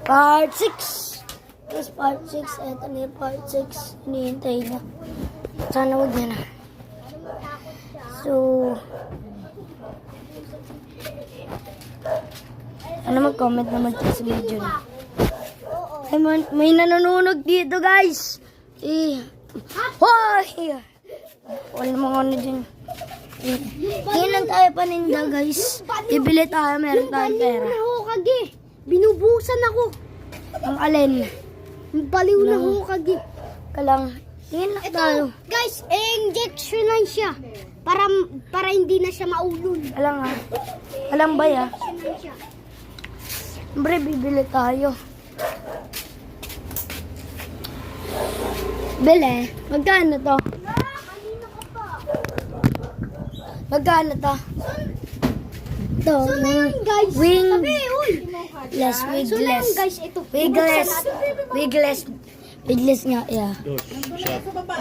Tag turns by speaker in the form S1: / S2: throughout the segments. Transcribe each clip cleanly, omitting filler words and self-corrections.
S1: Part 6. Yes, part 6. Ito na yung part 6. Hinihintay na. Sana wag na. So, ano mag-comment naman sa video na. Ay, may nanonood dito, guys. Hoy! Wala namang ano dyan. Ngayon lang tayo paninda, guys. Ibili tayo, meron tayong pera.
S2: Binubusan ako.
S1: Ang alin?
S2: Baliw na hukag.
S1: Kalang, tingin lang tayo.
S2: Guys, injection lang siya. Para hindi na siya maulol.
S1: Alang ha. Alang ba ya?
S2: Injection lang siya.
S1: Siyempre, bibili tayo. Bili. Magkano to? Magkano to? Ito.
S2: Guys,
S1: Wing.
S2: sabi, uy.
S1: Less, wigless.
S2: Guys, ito.
S1: Wigless. Wigless. Wigless nga, yeah.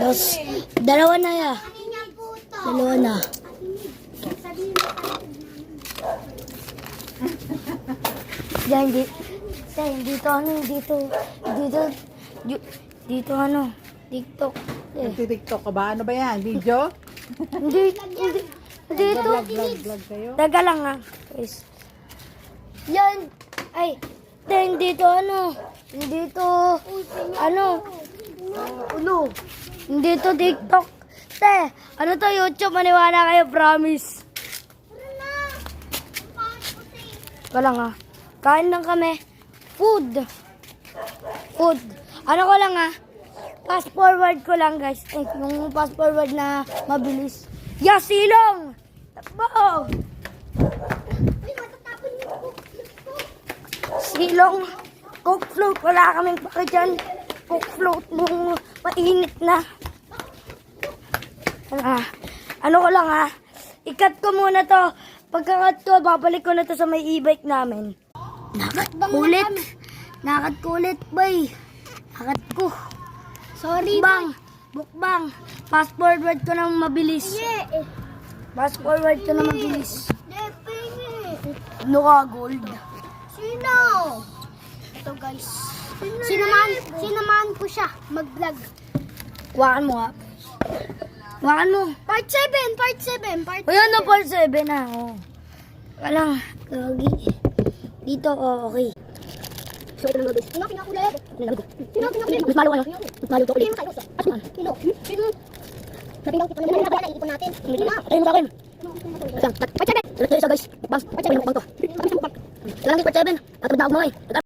S1: Dos. Dalawa na, yeah. Dalawa na. Yan, dito ano, dito ano, TikTok.
S3: Nagtitiktok ka ba? Ano ba yan? Video?
S1: Dito.
S3: Vlog kayo?
S1: Taga lang ha, guys. Yan, ay, dito ano, ulo. Dito TikTok. Ano to, YouTube, maniwala kayo, promise. Wala nga. Kain lang kami. Food. Ano ko lang ha. Fast forward ko lang, guys. Yung fast forward na mabilis. Silong! Takbo! Silong. Coke float. Wala kaming paka dyan. Coke float nung mainit na. Ano ko lang ha. I-cut ko muna to. Pagka-cut ko, babalik ko na to sa may e-bike namin. Nakat kulit, bay. Nakat ko.
S2: Sorry,
S1: Bukbang. Fast forward ko na mabilis. Fast forward ko na mabilis. Ano ka, gold?
S2: Sino? Ito, guys. Sinamahan ko siya mag-vlog.
S1: Wakan mo ha. Wakan mo.
S2: Part 7.
S1: Ayan na, part 7 na. Oh. Walang, gagi. Dito, okay.
S2: So, ito na guys. Sino pinakulit?
S1: Mas malo ka, no? Mas malo ka ulit.
S2: Sino? Sabi daw, iipon natin.
S1: Ayun mo sa akin. Part 7. Part 7, guys. Bang. Part 7, bang to. Kailangan part 7. Tatapos na ako mga eh.